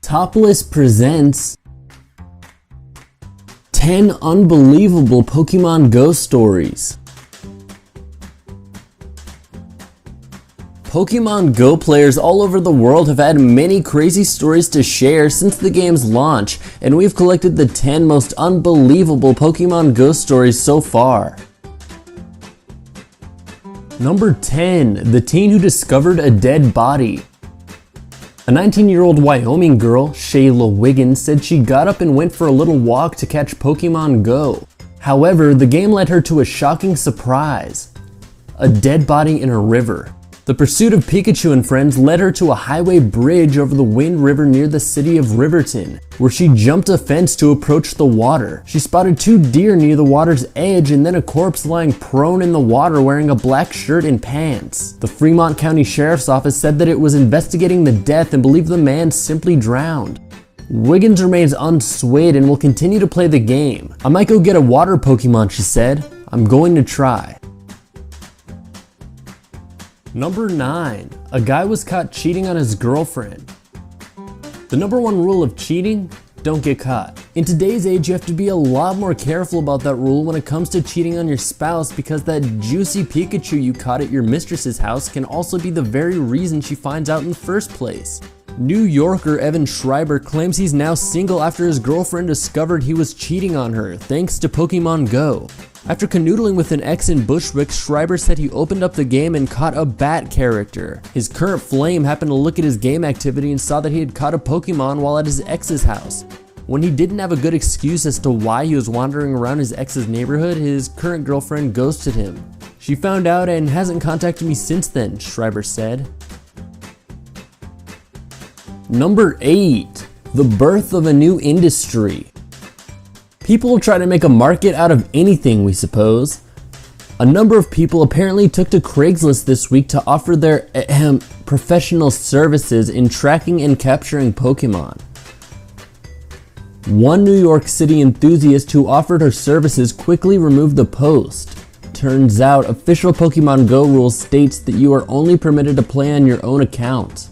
Topless presents 10 unbelievable Pokemon Go stories. Pokemon Go players all over the world have had many crazy stories to share since the game's launch, and we've collected the 10 most unbelievable Pokemon Go stories so far. Number 10. The teen who discovered a dead body. A 19-year-old Wyoming girl, Shayla Wiggins, said she got up and went for a little walk to catch Pokemon Go. However, the game led her to a shocking surprise: a dead body in a river. The pursuit of Pikachu and friends led her to a highway bridge over the Wind River near the city of Riverton, where she jumped a fence to approach the water. She spotted 2 deer near the water's edge and then a corpse lying prone in the water wearing a black shirt and pants. The Fremont County Sheriff's Office said that it was investigating the death and believed the man simply drowned. Wiggins remains unswayed and will continue to play the game. "I might go get a water Pokemon," she said. "I'm going to try." Number 9. A guy was caught cheating on his girlfriend. The number 1 rule of cheating: don't get caught. In today's age, you have to be a lot more careful about that rule when it comes to cheating on your spouse, because that juicy Pikachu you caught at your mistress's house can also be the very reason she finds out in the first place. New Yorker Evan Schreiber claims he's now single after his girlfriend discovered he was cheating on her, thanks to Pokemon Go. After canoodling with an ex in Bushwick, Schreiber said he opened up the game and caught a bat character. His current flame happened to look at his game activity and saw that he had caught a Pokemon while at his ex's house. When he didn't have a good excuse as to why he was wandering around his ex's neighborhood, his current girlfriend ghosted him. "She found out and hasn't contacted me since then," Schreiber said. Number 8. The birth of a new industry. People try to make a market out of anything, we suppose. A number of people apparently took to Craigslist this week to offer their professional services in tracking and capturing Pokemon. One New York City enthusiast who offered her services quickly removed the post. Turns out, official Pokemon Go rules states that you are only permitted to play on your own account.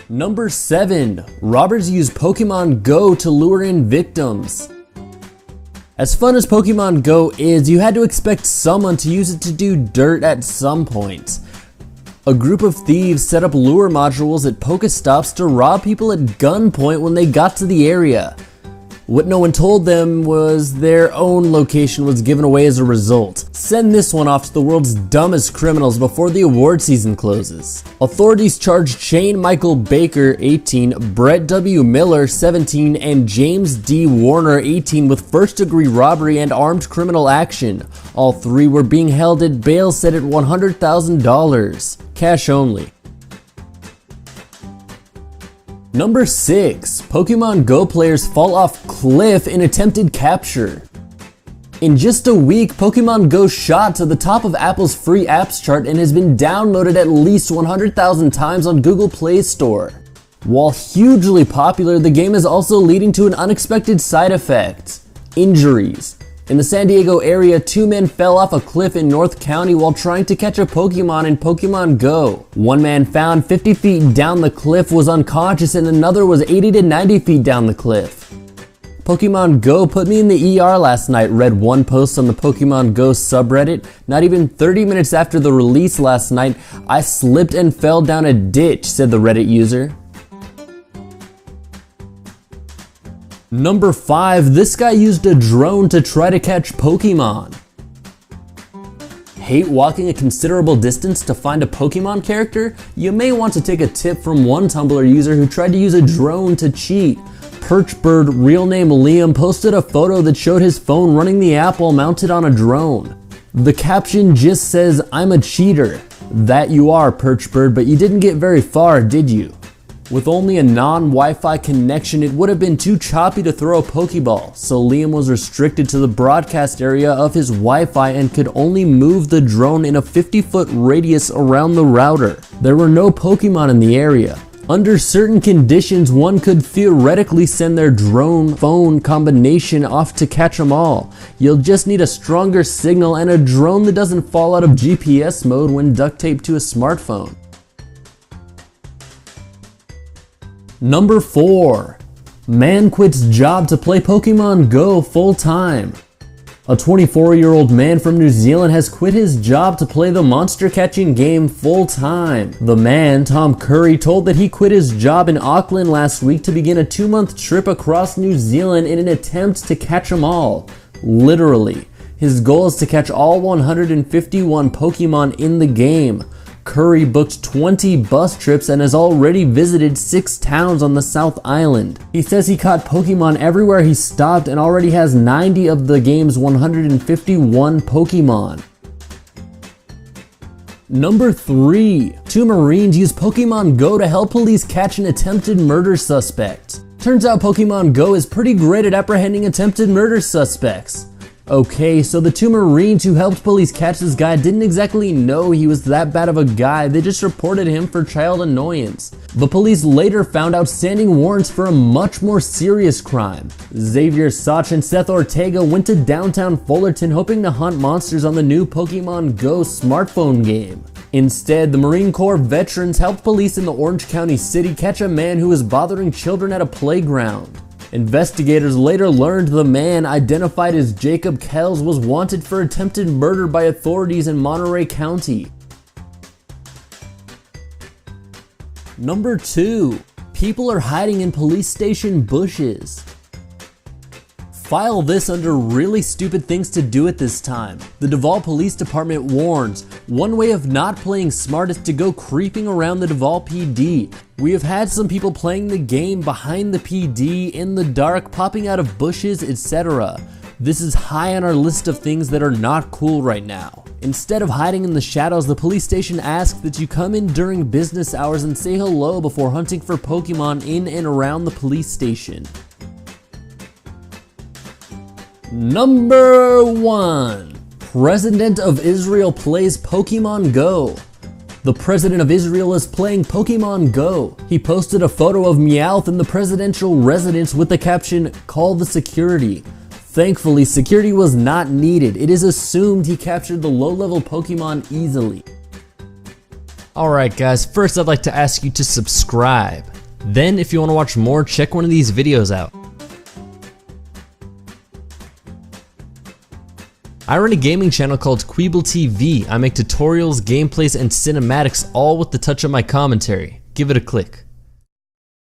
Number 7. Robbers use Pokemon Go to lure in victims. As fun as Pokemon Go is, you had to expect someone to use it to do dirt at some point. A group of thieves set up lure modules at Pokestops to rob people at gunpoint when they got to the area. What no one told them was their own location was given away as a result. Send this one off to the world's dumbest criminals before the award season closes. Authorities charged Shane Michael Baker, 18, Brett W. Miller, 17, and James D. Warner, 18, with first-degree robbery and armed criminal action. All 3 were being held at bail set at $100,000. Cash only. Number 6. Pokemon Go players fall off cliff in attempted capture. In just a week, Pokemon Go shot to the top of Apple's free apps chart and has been downloaded at least 100,000 times on Google Play Store. While hugely popular, the game is also leading to an unexpected side effect: injuries. In the San Diego area, 2 men fell off a cliff in North County while trying to catch a Pokemon in Pokemon Go. One man found 50 feet down the cliff was unconscious and another was 80 to 90 feet down the cliff. "Pokemon Go put me in the ER last night," read one post on the Pokemon Go subreddit. "Not even 30 minutes after the release last night, I slipped and fell down a ditch," said the Reddit user. Number 5. This guy used a drone to try to catch Pokemon. Hate walking a considerable distance to find a Pokemon character? You may want to take a tip from one Tumblr user who tried to use a drone to cheat. Perchbird, real name Liam, posted a photo that showed his phone running the app while mounted on a drone. The caption just says, "I'm a cheater." That you are, Perchbird, but you didn't get very far, did you? With only a non-Wi-Fi connection, it would have been too choppy to throw a Pokeball, so Liam was restricted to the broadcast area of his Wi-Fi and could only move the drone in a 50-foot radius around the router. There were no Pokemon in the area. Under certain conditions, one could theoretically send their drone-phone combination off to catch them all. You'll just need a stronger signal and a drone that doesn't fall out of GPS mode when duct taped to a smartphone. Number 4. Man quits job to play Pokemon Go full time. A 24-year-old man from New Zealand has quit his job to play the monster catching game full time. The man, Tom Curry, told that he quit his job in Auckland last week to begin a 2-month trip across New Zealand in an attempt to catch them all. Literally. His goal is to catch all 151 Pokemon in the game. Curry booked 20 bus trips and has already visited 6 towns on the South Island. He says he caught Pokemon everywhere he stopped and already has 90 of the game's 151 Pokemon. Number 3. 2 Marines use Pokemon Go to help police catch an attempted murder suspect. Turns out Pokemon Go is pretty great at apprehending attempted murder suspects. Okay, so the 2 Marines who helped police catch this guy didn't exactly know he was that bad of a guy, they just reported him for child annoyance. The police later found outstanding warrants for a much more serious crime. Xavier Sach and Seth Ortega went to downtown Fullerton hoping to hunt monsters on the new Pokemon Go smartphone game. Instead, the Marine Corps veterans helped police in the Orange County city catch a man who was bothering children at a playground. Investigators later learned the man, identified as Jacob Kells, was wanted for attempted murder by authorities in Monterey County. Number 2. People are hiding in police station bushes. File this under really stupid things to do at this time. The Duval Police Department warns, one way of not playing smart is to go creeping around the Duval PD. We have had some people playing the game behind the PD, in the dark, popping out of bushes, etc. This is high on our list of things that are not cool right now. Instead of hiding in the shadows, the police station asks that you come in during business hours and say hello before hunting for Pokemon in and around the police station. Number 1. President of Israel plays Pokemon Go. The President of Israel is playing Pokemon Go. He posted a photo of Meowth in the presidential residence with the caption, "Call the security." Thankfully, security was not needed. It is assumed he captured the low-level Pokemon easily. Alright guys, first I'd like to ask you to subscribe. Then if you want to watch more, check one of these videos out. I run a gaming channel called Queeble TV. I make tutorials, gameplays, and cinematics all with the touch of my commentary. Give it a click.